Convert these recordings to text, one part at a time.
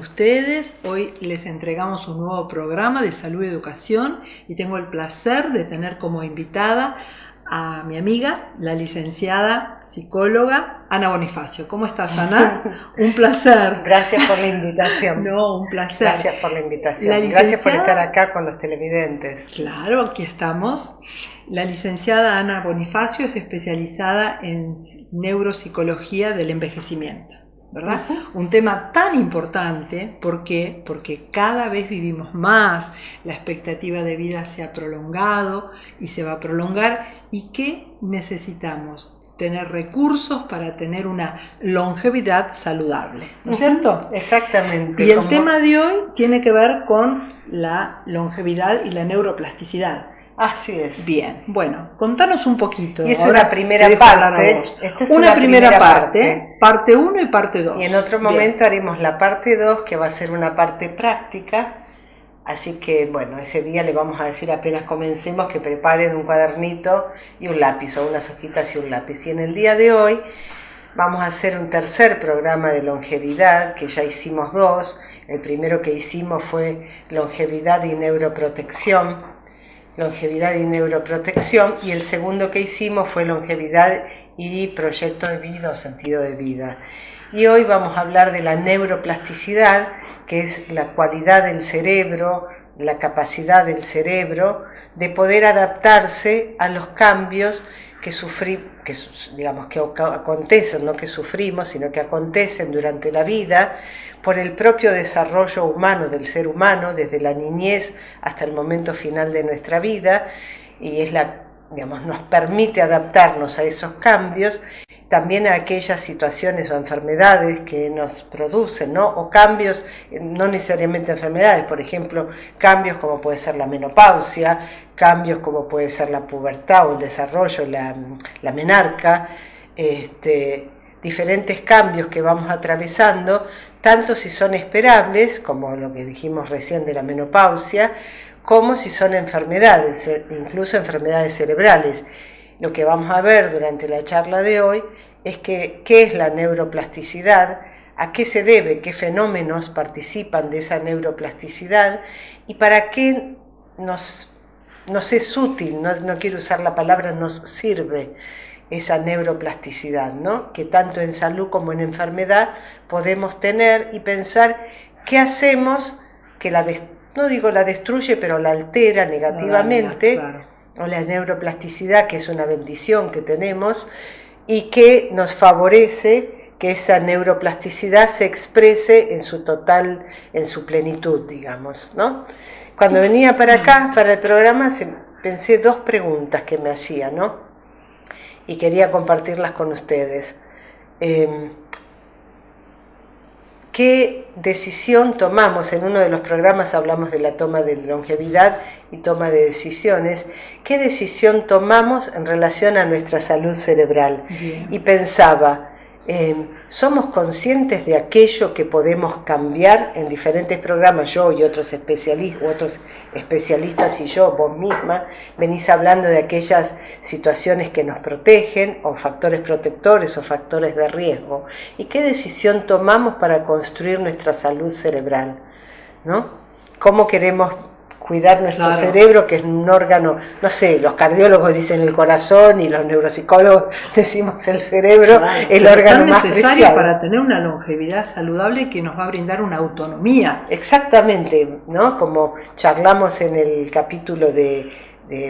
ustedes? Hoy les entregamos un nuevo programa de salud y educación y tengo el placer de tener como invitada a mi amiga, la licenciada psicóloga Ana Bonifacio. ¿Cómo estás, Ana? Un placer. Gracias por la invitación. No, un placer. Gracias por la invitación. Gracias por estar acá con los televidentes. Claro, aquí estamos. La licenciada Ana Bonifacio es especializada en neuropsicología del envejecimiento, ¿verdad? Un tema tan importante, ¿por qué? Porque cada vez vivimos más, la expectativa de vida se ha prolongado y se va a prolongar, y que necesitamos tener recursos para tener una longevidad saludable, ¿no es cierto? Exactamente. Y el tema de hoy tiene que ver con la longevidad y la neuroplasticidad. Así es. Bien, bueno, contanos un poquito. Y es una primera parte. Esta es una primera parte, parte 1 y parte 2. Y en otro momento haremos la parte 2, que va a ser una parte práctica. Así que, bueno, ese día le vamos a decir apenas comencemos que preparen un cuadernito y un lápiz, o unas hojitas y un lápiz. Y en el día de hoy vamos a hacer un tercer programa de longevidad, que ya hicimos 2. El primero que hicimos fue longevidad y neuroprotección. Longevidad y neuroprotección, y el segundo que hicimos fue longevidad y proyecto de vida o sentido de vida. Y hoy vamos a hablar de la neuroplasticidad, que es la cualidad del cerebro, la capacidad del cerebro de poder adaptarse a los cambios que acontecen, no que sufrimos, sino que acontecen durante la vida por el propio desarrollo humano del ser humano, desde la niñez hasta el momento final de nuestra vida, y nos permite adaptarnos a esos cambios, también a aquellas situaciones o enfermedades que nos producen, ¿no? O cambios, no necesariamente enfermedades, por ejemplo, cambios como puede ser la menopausia, cambios como puede ser la pubertad o el desarrollo, la menarca, diferentes cambios que vamos atravesando, tanto si son esperables, como lo que dijimos recién de la menopausia, como si son enfermedades, incluso enfermedades cerebrales. Lo que vamos a ver durante la charla de hoy es qué es la neuroplasticidad, a qué se debe, qué fenómenos participan de esa neuroplasticidad y para qué nos es útil, no quiero usar la palabra nos sirve esa neuroplasticidad, ¿no? Que tanto en salud como en enfermedad podemos tener y pensar qué hacemos que no digo la destruye, pero la altera negativamente. Claro. O la neuroplasticidad, que es una bendición que tenemos y que nos favorece que esa neuroplasticidad se exprese en su plenitud, digamos, ¿no? Cuando venía para acá, para el programa, pensé 2 preguntas que me hacía, ¿no? Y quería compartirlas con ustedes. ¿Qué decisión tomamos? En uno de los programas hablamos de la toma de longevidad y toma de decisiones. ¿Qué decisión tomamos en relación a nuestra salud cerebral? Bien. Y pensaba, ¿somos conscientes de aquello que podemos cambiar? En diferentes programas, yo y otros especialistas y yo, vos misma, venís hablando de aquellas situaciones que nos protegen, o factores protectores o factores de riesgo. ¿Y qué decisión tomamos para construir nuestra salud cerebral? ¿No? ¿Cómo queremos cuidar nuestro cerebro, que es un órgano, no sé, los cardiólogos dicen el corazón y los neuropsicólogos decimos el cerebro, el órgano más necesario para tener una longevidad saludable que nos va a brindar una autonomía. Exactamente, ¿no? Como charlamos en el capítulo de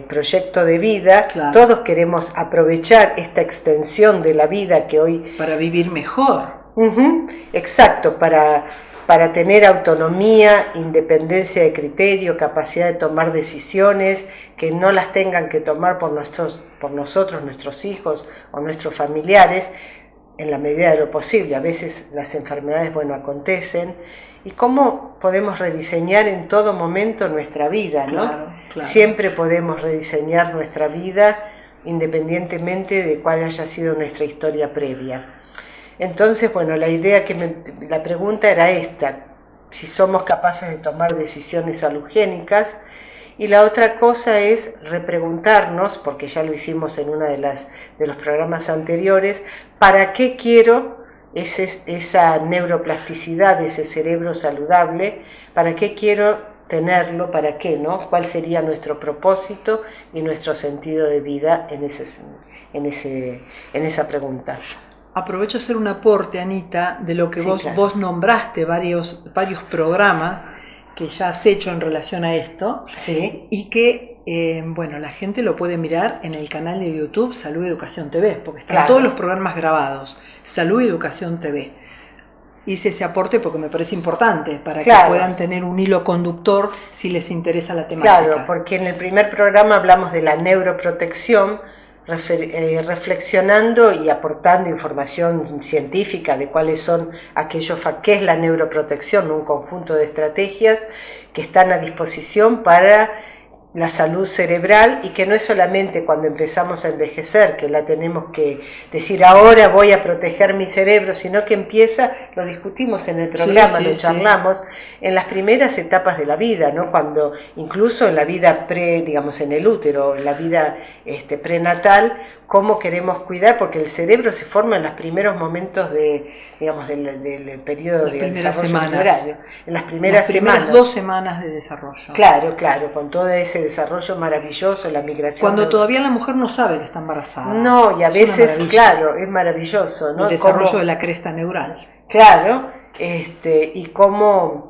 proyecto de vida, todos queremos aprovechar esta extensión de la vida que hoy... Para vivir mejor. Exacto, para tener autonomía, independencia de criterio, capacidad de tomar decisiones que no las tengan que tomar por nosotros, nuestros hijos o nuestros familiares, en la medida de lo posible. A veces las enfermedades, acontecen. Y cómo podemos rediseñar en todo momento nuestra vida, ¿no? Claro. Siempre podemos rediseñar nuestra vida independientemente de cuál haya sido nuestra historia previa. Entonces, la pregunta era esta, si somos capaces de tomar decisiones salugénicas, y la otra cosa es repreguntarnos, porque ya lo hicimos en uno de los programas anteriores, ¿para qué quiero esa neuroplasticidad de ese cerebro saludable, ¿para qué quiero tenerlo? ¿Para qué, no? ¿Cuál sería nuestro propósito y nuestro sentido de vida en esa pregunta? Aprovecho a hacer un aporte, Anita, de lo que Sí, vos, claro. vos nombraste varios programas que ya has hecho en relación a esto, Sí. y que, bueno, la gente lo puede mirar en el canal de YouTube Salud Educación TV, porque están Claro. todos los programas grabados, Salud Educación TV. Hice ese aporte porque me parece importante, para Claro. que puedan tener un hilo conductor si les interesa la temática. Claro, porque en el primer programa hablamos de la neuroprotección, reflexionando y aportando información científica de cuáles son qué es la neuroprotección, un conjunto de estrategias que están a disposición para la salud cerebral, y que no es solamente cuando empezamos a envejecer que la tenemos que decir ahora voy a proteger mi cerebro, sino que empieza, lo discutimos en el programa, Sí, lo charlamos, en las primeras etapas de la vida, ¿no? Cuando incluso en la vida digamos en el útero, en la vida prenatal, cómo queremos cuidar, porque el cerebro se forma en los primeros momentos del periodo de desarrollo embrionario, en las primeras primeras 2 semanas de desarrollo. Claro, con todo ese desarrollo maravilloso, la migración. Cuando todavía la mujer no sabe que está embarazada. No, y a veces, claro, es maravilloso, ¿no? El desarrollo de la cresta neural. Claro, y cómo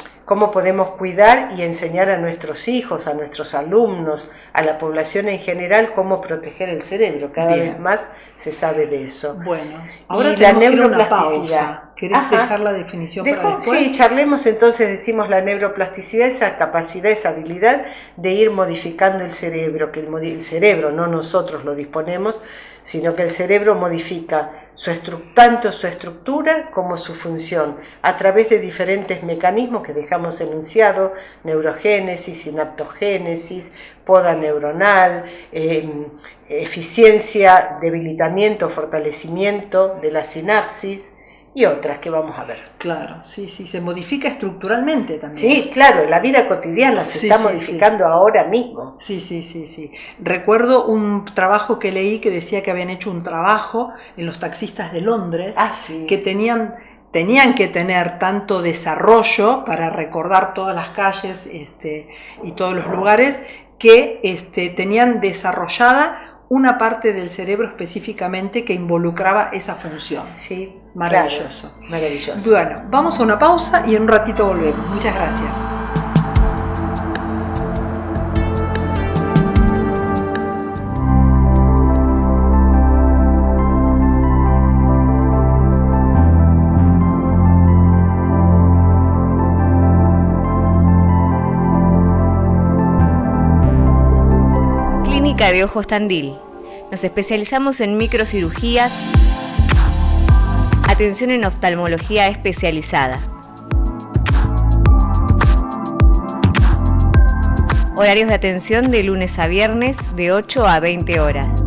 podemos cuidar y enseñar a nuestros hijos, a nuestros alumnos, a la población en general, cómo proteger el cerebro. Cada vez más se sabe de eso. Bueno, ahora y tenemos la que ir a una neuroplasticidad. pausa. ¿Querés dejar la definición para después? Sí, charlemos entonces, decimos la neuroplasticidad, esa capacidad, esa habilidad de ir modificando el cerebro, que el cerebro, no nosotros lo disponemos, sino que el cerebro modifica tanto su estructura como su función, a través de diferentes mecanismos que dejamos enunciado: neurogénesis, sinaptogénesis, poda neuronal, eficiencia, debilitamiento, fortalecimiento de la sinapsis, y otras que vamos a ver. Claro, sí, se modifica estructuralmente también. Sí, claro, la vida cotidiana se está modificando ahora mismo. Sí. Recuerdo un trabajo que leí que decía que habían hecho un trabajo en los taxistas de Londres, que tenían que tener tanto desarrollo para recordar todas las calles y todos los lugares, que tenían desarrollada una parte del cerebro específicamente que involucraba esa función. Sí, maravilloso. Claro, maravilloso. Bueno, vamos a una pausa y en un ratito volvemos. Muchas gracias. Clínica de Ojos Tandil. Nos especializamos en microcirugías, atención en oftalmología especializada. Horarios de atención de lunes a viernes de 8 a 20 horas.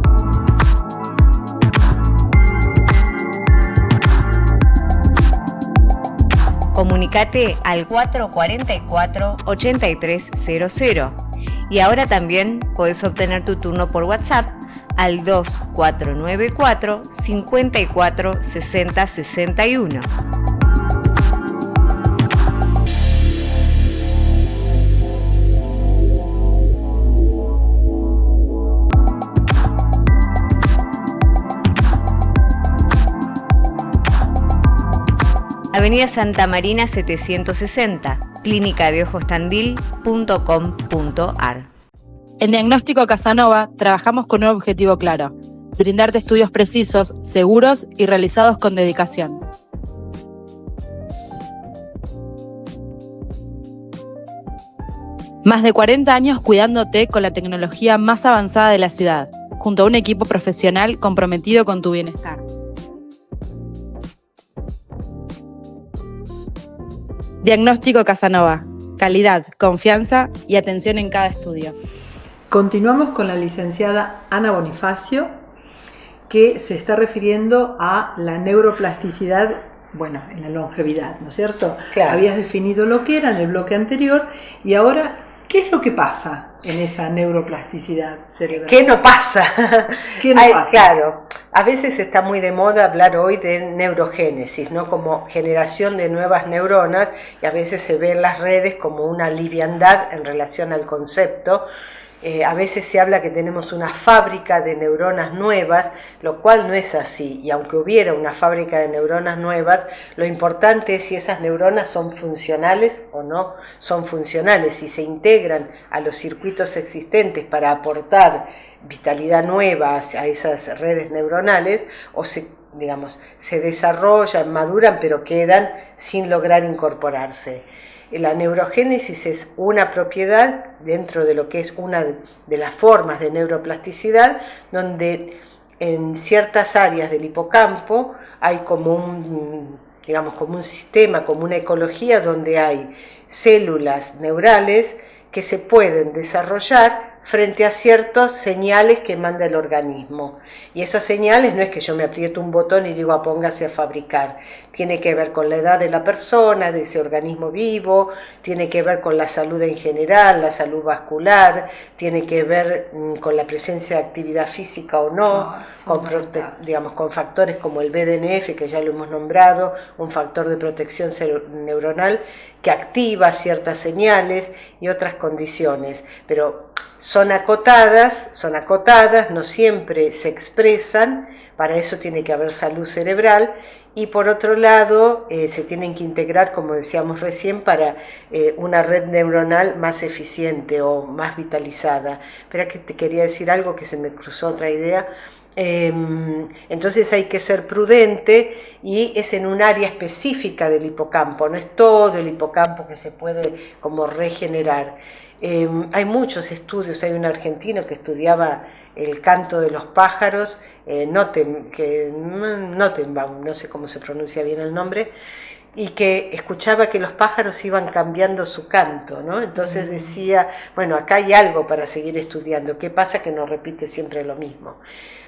Comunicate al 444-8300. Y ahora también podés obtener tu turno por WhatsApp al 2494 54 60 61. Avenida Santa Marina 760, clínicadeojostandil.com.ar. En Diagnóstico Casanova trabajamos con un objetivo claro: brindarte estudios precisos, seguros y realizados con dedicación. Más de 40 años cuidándote con la tecnología más avanzada de la ciudad, junto a un equipo profesional comprometido con tu bienestar. Diagnóstico Casanova. Calidad, confianza y atención en cada estudio. Continuamos con la licenciada Ana Bonifacio, que se está refiriendo a la neuroplasticidad, en la longevidad, ¿no es cierto? Claro. Habías definido lo que era en el bloque anterior y ahora ¿Qué es lo que pasa en esa neuroplasticidad cerebral? ¿Qué no pasa? ¿Qué no pasa? Claro, a veces está muy de moda hablar hoy de neurogénesis, ¿no? Como generación de nuevas neuronas, y a veces se ve en las redes como una liviandad en relación al concepto. A veces se habla que tenemos una fábrica de neuronas nuevas, lo cual no es así, y aunque hubiera una fábrica de neuronas nuevas, lo importante es si esas neuronas son funcionales o no son funcionales, si se integran a los circuitos existentes para aportar vitalidad nueva a esas redes neuronales, o se desarrollan, maduran, pero quedan sin lograr incorporarse. La neurogénesis es una propiedad dentro de lo que es una de las formas de neuroplasticidad, donde en ciertas áreas del hipocampo hay como un sistema, como una ecología donde hay células neurales que se pueden desarrollar frente a ciertas señales que manda el organismo. Y esas señales no es que yo me aprieto un botón y digo póngase a fabricar. Tiene que ver con la edad de la persona, de ese organismo vivo, tiene que ver con la salud en general, la salud vascular, tiene que ver con la presencia de actividad física o no, con factores como el BDNF, que ya lo hemos nombrado, un factor de protección neuronal que activa ciertas señales y otras condiciones, pero son acotadas, no siempre se expresan, para eso tiene que haber salud cerebral, y por otro lado se tienen que integrar, como decíamos recién, para una red neuronal más eficiente o más vitalizada. Espera que te quería decir algo que se me cruzó otra idea. Entonces hay que ser prudente, y es en un área específica del hipocampo, no es todo el hipocampo que se puede como regenerar. Hay muchos estudios, hay un argentino que estudiaba el canto de los pájaros, Notenbaum, no sé cómo se pronuncia bien el nombre, y que escuchaba que los pájaros iban cambiando su canto, ¿no? Entonces decía, bueno, acá hay algo para seguir estudiando, ¿qué pasa que no repite siempre lo mismo?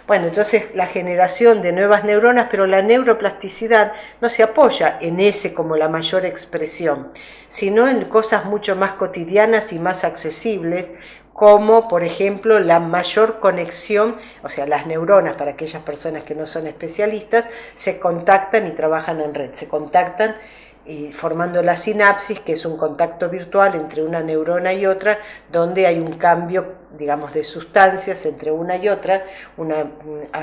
Bueno, entonces la generación de nuevas neuronas, pero la neuroplasticidad no se apoya en ese como la mayor expresión, sino en cosas mucho más cotidianas y más accesibles, como por ejemplo la mayor conexión, o sea, las neuronas, para aquellas personas que no son especialistas, se contactan y trabajan en red, se contactan y formando la sinapsis, que es un contacto virtual entre una neurona y otra, donde hay un cambio, digamos, de sustancias entre una y otra, una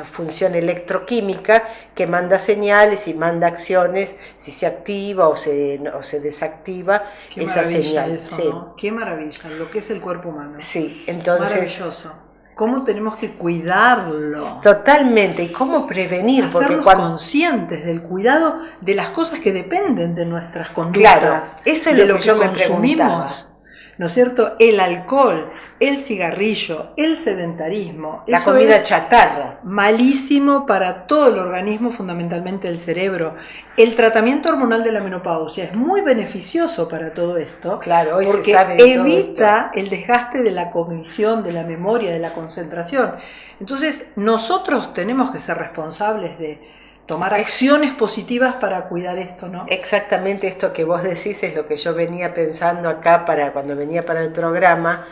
función electroquímica que manda señales y manda acciones, si se activa o se desactiva esa señal. Eso, sí. ¿no? Qué maravilla, lo que es el cuerpo humano. Sí, entonces... Maravilloso. ¿Cómo tenemos que cuidarlo? Totalmente, y cómo prevenir. Hacernos conscientes del cuidado de las cosas que dependen de nuestras conductas. Claro, eso es de lo que yo me consumimos. ¿No es cierto? El alcohol, el cigarrillo, el sedentarismo. La eso comida es chatarra. Malísimo para todo el organismo, fundamentalmente el cerebro. El tratamiento hormonal de la menopausia es muy beneficioso para todo esto, claro, hoy porque se sabe evita el desgaste de la cognición, de la memoria, de la concentración. Entonces, nosotros tenemos que ser responsables de tomar acciones positivas para cuidar esto, ¿no? Exactamente esto que vos decís es lo que yo venía pensando acá cuando venía para el programa.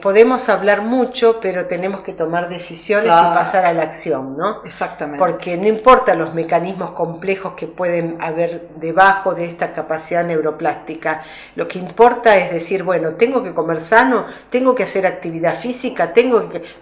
Podemos hablar mucho, pero tenemos que tomar decisiones y pasar a la acción, ¿no? Exactamente. Porque no importa los mecanismos complejos que pueden haber debajo de esta capacidad neuroplástica, lo que importa es decir, bueno, tengo que comer sano, tengo que hacer actividad física,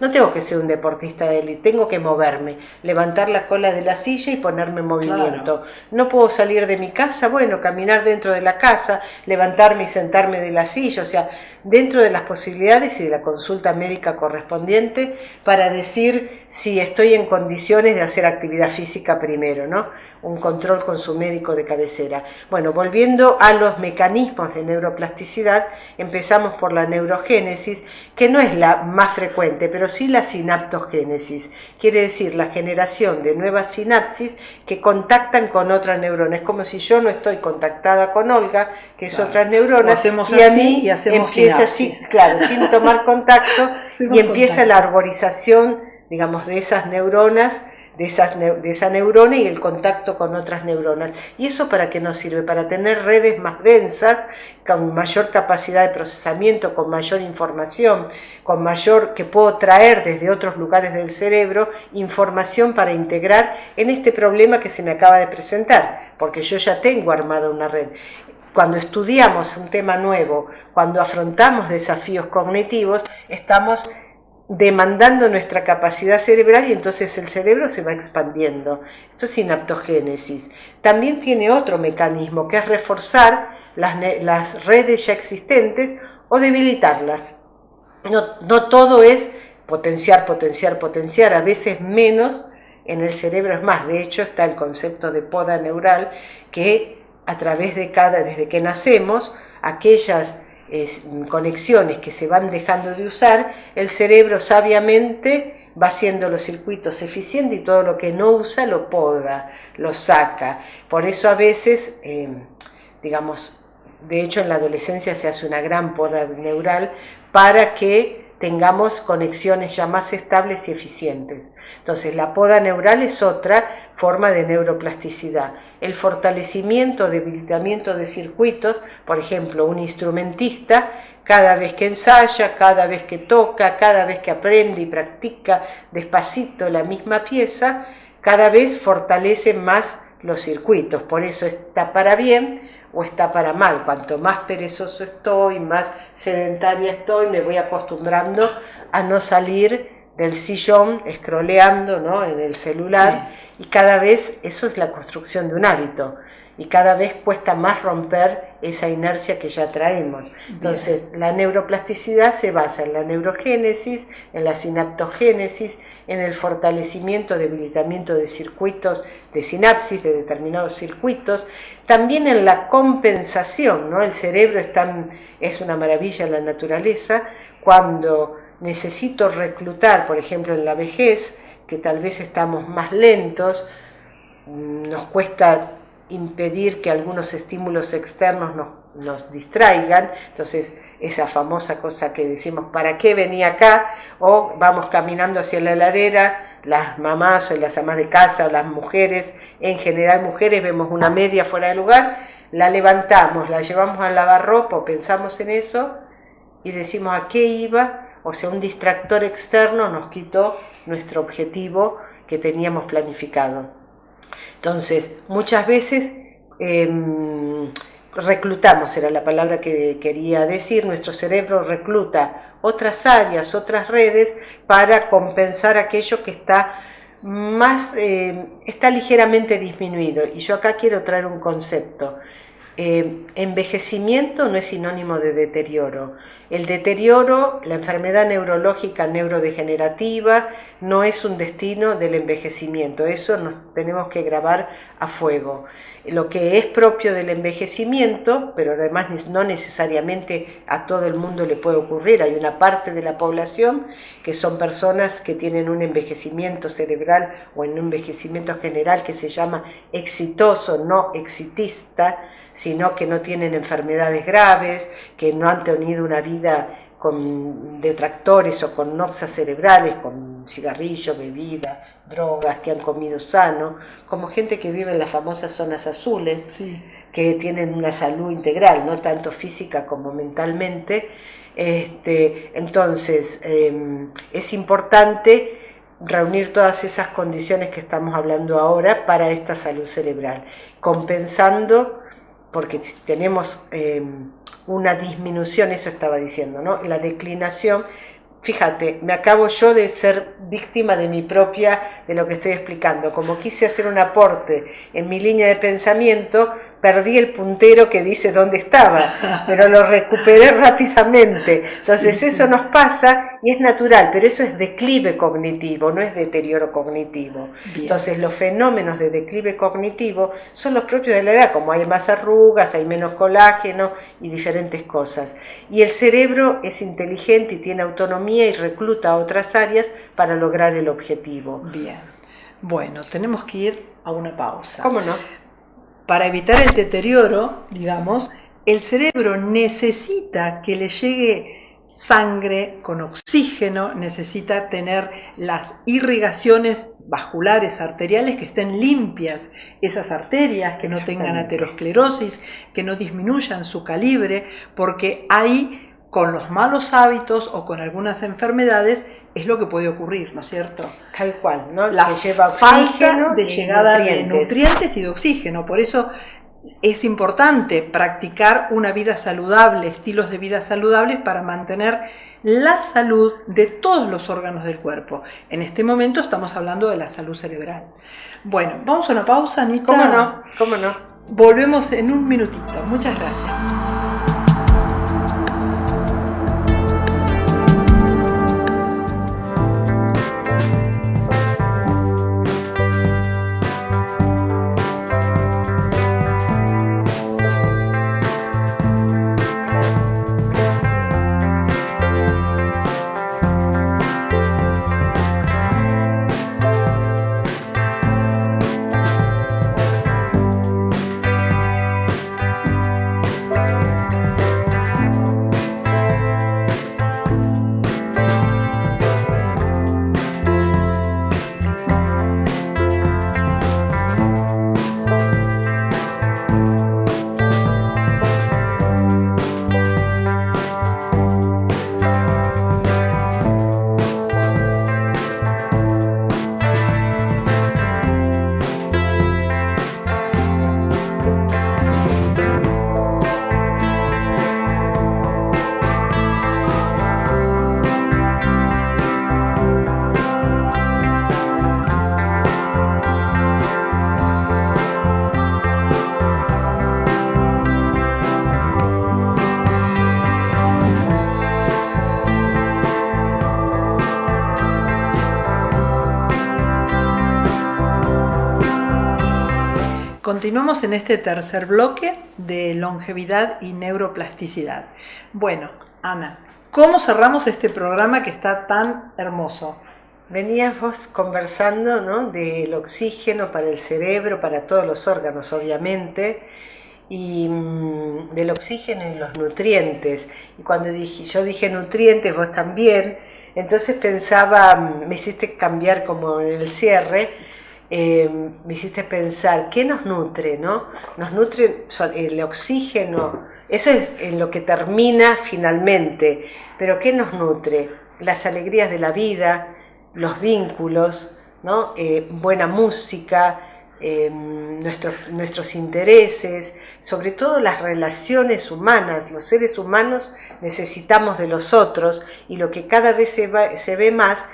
no tengo que ser un deportista de élite, tengo que moverme, levantar la cola de la silla y ponerme en movimiento. Claro. No puedo salir de mi casa, bueno, caminar dentro de la casa, levantarme y sentarme de la silla, o sea, dentro de las posibilidades y de la consulta médica correspondiente para decir si estoy en condiciones de hacer actividad física primero, ¿no? Un control con su médico de cabecera. Bueno, volviendo a los mecanismos de neuroplasticidad, empezamos por la neurogénesis, que no es la más frecuente, pero sí la sinaptogénesis, quiere decir la generación de nuevas sinapsis que contactan con otra neurona. Es como si yo no estoy contactada con Olga, que es otra neurona, y a mí y hacemos empieza así, claro, sin tomar contacto, y empieza la arborización, digamos, de esas neuronas de esa neurona y el contacto con otras neuronas. ¿Y eso para qué nos sirve? Para tener redes más densas, con mayor capacidad de procesamiento, con mayor información, que puedo traer desde otros lugares del cerebro información para integrar en este problema que se me acaba de presentar, porque yo ya tengo armada una red. Cuando estudiamos un tema nuevo, cuando afrontamos desafíos cognitivos, estamos demandando nuestra capacidad cerebral y entonces el cerebro se va expandiendo. Esto es sinaptogénesis. También tiene otro mecanismo que es reforzar las redes ya existentes o debilitarlas. No todo es potenciar, a veces menos en el cerebro es más. De hecho está el concepto de poda neural que a través desde que nacemos, aquellas conexiones que se van dejando de usar, el cerebro sabiamente va haciendo los circuitos eficientes y todo lo que no usa lo poda, lo saca. Por eso a veces, de hecho en la adolescencia se hace una gran poda neural para que tengamos conexiones ya más estables y eficientes. Entonces la poda neural es otra forma de neuroplasticidad. El fortalecimiento, debilitamiento de circuitos, por ejemplo, un instrumentista, cada vez que ensaya, cada vez que toca, cada vez que aprende y practica despacito la misma pieza, cada vez fortalece más los circuitos. Por eso está para bien o está para mal. Cuanto más perezoso estoy, más sedentaria estoy, me voy acostumbrando a no salir del sillón scrolleando, ¿no?, en el celular. Sí. Y cada vez eso es la construcción de un hábito y cada vez cuesta más romper esa inercia que ya traemos. Entonces, la neuroplasticidad se basa en la neurogénesis, en la sinaptogénesis, en el fortalecimiento, debilitamiento de circuitos, de sinapsis, de determinados circuitos, también en la compensación, ¿no? El cerebro es una maravilla en la naturaleza. Cuando necesito reclutar, por ejemplo, en la vejez, que tal vez estamos más lentos, nos cuesta impedir que algunos estímulos externos nos distraigan, entonces esa famosa cosa que decimos, ¿para qué venía acá? O vamos caminando hacia la heladera, las mamás o las amas de casa o las mujeres, en general mujeres, vemos una media fuera de lugar, la levantamos, la llevamos al lavarropa, pensamos en eso y decimos ¿a qué iba? O sea, un distractor externo nos quitó nuestro objetivo que teníamos planificado. Entonces, muchas veces reclutamos, era la palabra que quería decir, nuestro cerebro recluta otras áreas, otras redes para compensar aquello que está ligeramente disminuido. Y yo acá quiero traer un concepto. Envejecimiento no es sinónimo de deterioro. El deterioro, la enfermedad neurológica neurodegenerativa, no es un destino del envejecimiento. Eso nos tenemos que grabar a fuego. Lo que es propio del envejecimiento, pero además no necesariamente a todo el mundo le puede ocurrir. Hay una parte de la población que son personas que tienen un envejecimiento cerebral o un envejecimiento general que se llama exitoso, no exitista, sino que no tienen enfermedades graves, que no han tenido una vida con detractores o con noxas cerebrales, con cigarrillo, bebida, drogas, que han comido sano, como gente que vive en las famosas zonas azules, sí, que tienen una salud integral, no tanto física como mentalmente. Entonces, es importante reunir todas esas condiciones que estamos hablando ahora para esta salud cerebral, compensando. Porque si tenemos una disminución, eso estaba diciendo, ¿no? La declinación, fíjate, me acabo yo de ser víctima de lo que estoy explicando. Como quise hacer un aporte en mi línea de pensamiento, perdí el puntero que dice dónde estaba, pero lo recuperé rápidamente. Entonces sí, eso nos pasa y es natural, pero eso es declive cognitivo, no es deterioro cognitivo. Bien. Entonces los fenómenos de declive cognitivo son los propios de la edad, como hay más arrugas, hay menos colágeno y diferentes cosas. Y el cerebro es inteligente y tiene autonomía y recluta a otras áreas para lograr el objetivo. Bien. Bueno, tenemos que ir a una pausa. ¿Cómo no? Para evitar el deterioro, digamos, el cerebro necesita que le llegue sangre con oxígeno, necesita tener las irrigaciones vasculares, arteriales, que estén limpias, esas arterias, que no tengan aterosclerosis, que no disminuyan su calibre, porque ahí, con los malos hábitos o con algunas enfermedades, es lo que puede ocurrir, ¿no es cierto? Tal cual, ¿no? La que lleva falta de llegada de nutrientes. nutrientes y de oxígeno. Por eso es importante practicar una vida saludable, estilos de vida saludables, para mantener la salud de todos los órganos del cuerpo. En este momento estamos hablando de la salud cerebral. Bueno, vamos a una pausa, Anita. ¿Cómo no? ¿Cómo no? Volvemos en un minutito. Muchas gracias. Continuamos en este tercer bloque de longevidad y neuroplasticidad. Bueno, Ana, ¿cómo cerramos este programa que está tan hermoso? Veníamos conversando, ¿no?, del oxígeno para el cerebro, para todos los órganos, obviamente, y del oxígeno y los nutrientes. Y cuando yo dije nutrientes, vos también, entonces pensaba, me hiciste cambiar como en el cierre, me hiciste pensar, ¿qué nos nutre, no? Nos nutre el oxígeno, eso es en lo que termina finalmente, pero ¿qué nos nutre? Las alegrías de la vida, los vínculos, ¿no? Buena música, nuestros intereses, sobre todo las relaciones humanas. Los seres humanos necesitamos de los otros, y lo que cada vez se ve más,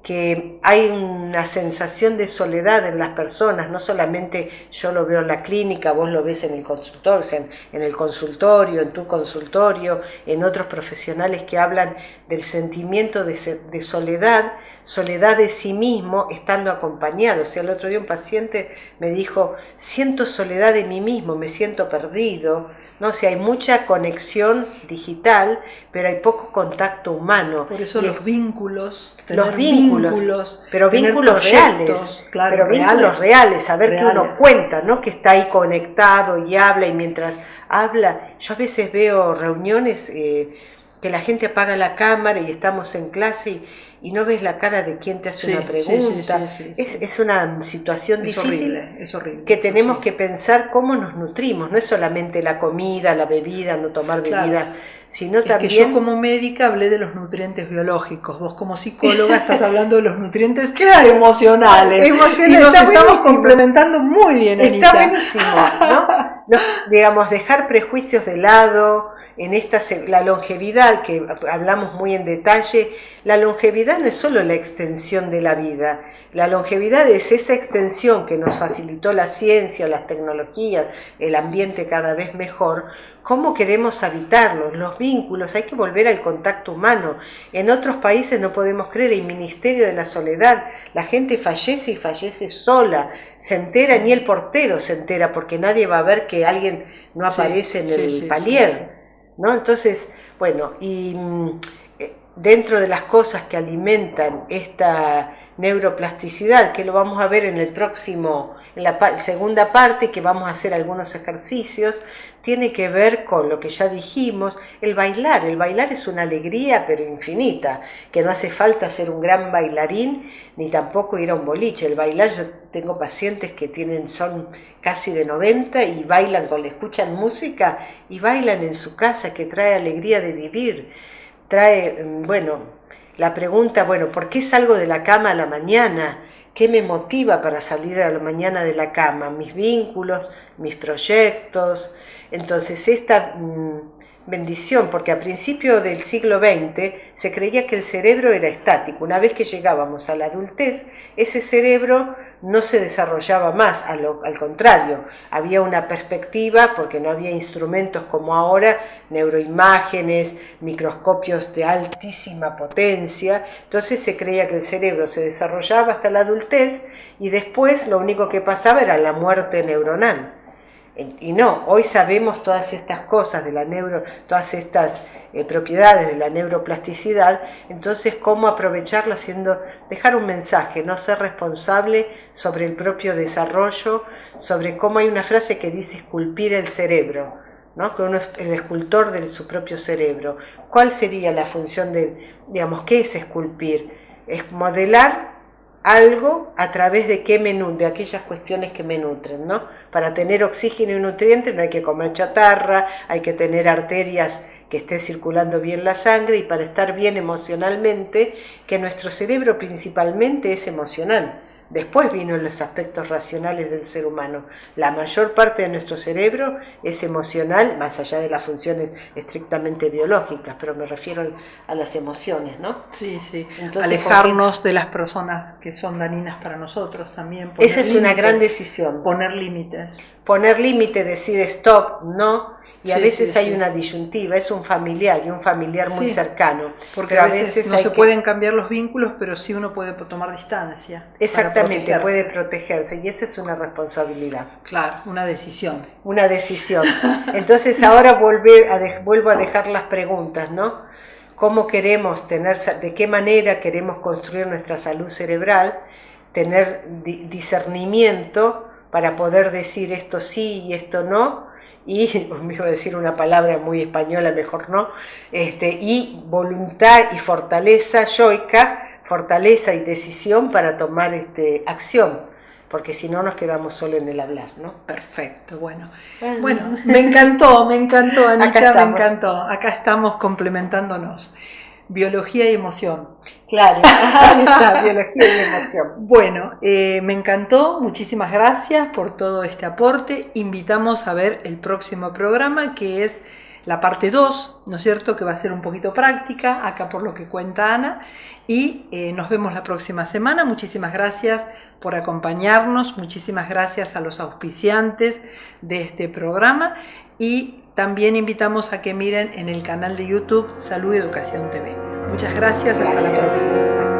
que hay una sensación de soledad en las personas. No solamente yo lo veo en la clínica, vos lo ves en el consultorio, o sea, en el consultorio, en tu consultorio, en otros profesionales que hablan del sentimiento de soledad, soledad de sí mismo estando acompañado. O sea, el otro día un paciente me dijo, siento soledad de mí mismo, me siento perdido, ¿no? O sea, hay mucha conexión digital, pero hay poco contacto humano. Por eso los vínculos, pero vínculos reales, claro, pero vínculos reales, saber que uno cuenta, ¿no?, que está ahí conectado y habla, y mientras habla, yo a veces veo reuniones que la gente apaga la cámara y estamos en clase y no ves la cara de quien te hace una pregunta. Es una situación difícil, es horrible, que tenemos que pensar cómo nos nutrimos. No es solamente la comida, la bebida, no tomar bebida, sino también... que yo como médica hablé de los nutrientes biológicos, vos como psicóloga estás hablando de los nutrientes emocionales. Y nos estamos complementando muy bien, Anita. Está buenísimo, ¿no? Digamos, dejar prejuicios de lado. En la longevidad, que hablamos muy en detalle, la longevidad no es solo la extensión de la vida. La longevidad es esa extensión que nos facilitó la ciencia, las tecnologías, el ambiente cada vez mejor. ¿Cómo queremos habitarlos? Los vínculos, hay que volver al contacto humano. En otros países no podemos creer, el Ministerio de la Soledad, la gente fallece y fallece sola, se entera, ni el portero se entera, porque nadie va a ver que alguien no aparece en el palier. ¿No? Entonces, bueno, y dentro de las cosas que alimentan esta neuroplasticidad, que lo vamos a ver en el próximo, en la segunda parte, que vamos a hacer algunos ejercicios, tiene que ver con lo que ya dijimos, el bailar. El bailar es una alegría pero infinita, que no hace falta ser un gran bailarín ni tampoco ir a un boliche. El bailar, yo tengo pacientes que son casi de 90 y bailan escuchan música y bailan en su casa, que trae alegría de vivir. Trae, la pregunta, ¿por qué salgo de la cama a la mañana? ¿Qué me motiva para salir a la mañana de la cama? Mis vínculos, mis proyectos. Entonces esta bendición, porque a principios del siglo XX se creía que el cerebro era estático. Una vez que llegábamos a la adultez, ese cerebro no se desarrollaba más, al contrario, había una perspectiva, porque no había instrumentos como ahora, neuroimágenes, microscopios de altísima potencia, entonces se creía que el cerebro se desarrollaba hasta la adultez y después lo único que pasaba era la muerte neuronal. Y no, hoy sabemos todas estas cosas de todas estas propiedades de la neuroplasticidad, entonces cómo aprovecharla dejar un mensaje, no ser responsable sobre el propio desarrollo, sobre cómo hay una frase que dice esculpir el cerebro, ¿no? Que uno es el escultor de su propio cerebro. ¿Cuál sería la función qué es esculpir? Es modelar algo a través de de aquellas cuestiones que me nutren, ¿no? Para tener oxígeno y nutrientes no hay que comer chatarra, hay que tener arterias que esté circulando bien la sangre, y para estar bien emocionalmente, que nuestro cerebro principalmente es emocional. Después vienen los aspectos racionales del ser humano. La mayor parte de nuestro cerebro es emocional, más allá de las funciones estrictamente biológicas, pero me refiero a las emociones, ¿no? Sí, sí. Entonces, alejarnos de las personas que son dañinas para nosotros también. Esa es una gran decisión. Poner límites. Poner límite, decir stop, no. Y a veces hay una disyuntiva, es un familiar y un familiar muy cercano. Porque a veces no se pueden cambiar los vínculos, pero sí uno puede tomar distancia. Exactamente, puede protegerse, y esa es una responsabilidad. Claro, una decisión. Una decisión. Entonces ahora vuelvo a dejar las preguntas, ¿no? ¿Cómo queremos de qué manera queremos construir nuestra salud cerebral? Tener discernimiento para poder decir esto sí y esto no. Y me iba a decir una palabra muy española, mejor no, y voluntad y fortaleza yoica, fortaleza y decisión para tomar acción, porque si no nos quedamos solo en el hablar, ¿no? Perfecto, bueno, me encantó, Anita, me encantó. Acá estamos complementándonos. Biología y emoción. Claro, ahí está, biología y emoción. Bueno, me encantó, muchísimas gracias por todo este aporte. Invitamos a ver el próximo programa, que es la parte 2, ¿no es cierto?, que va a ser un poquito práctica, acá por lo que cuenta Ana, y nos vemos la próxima semana. Muchísimas gracias por acompañarnos, muchísimas gracias a los auspiciantes de este programa, y también invitamos a que miren en el canal de YouTube Salud y Educación TV. Muchas gracias, hasta la próxima.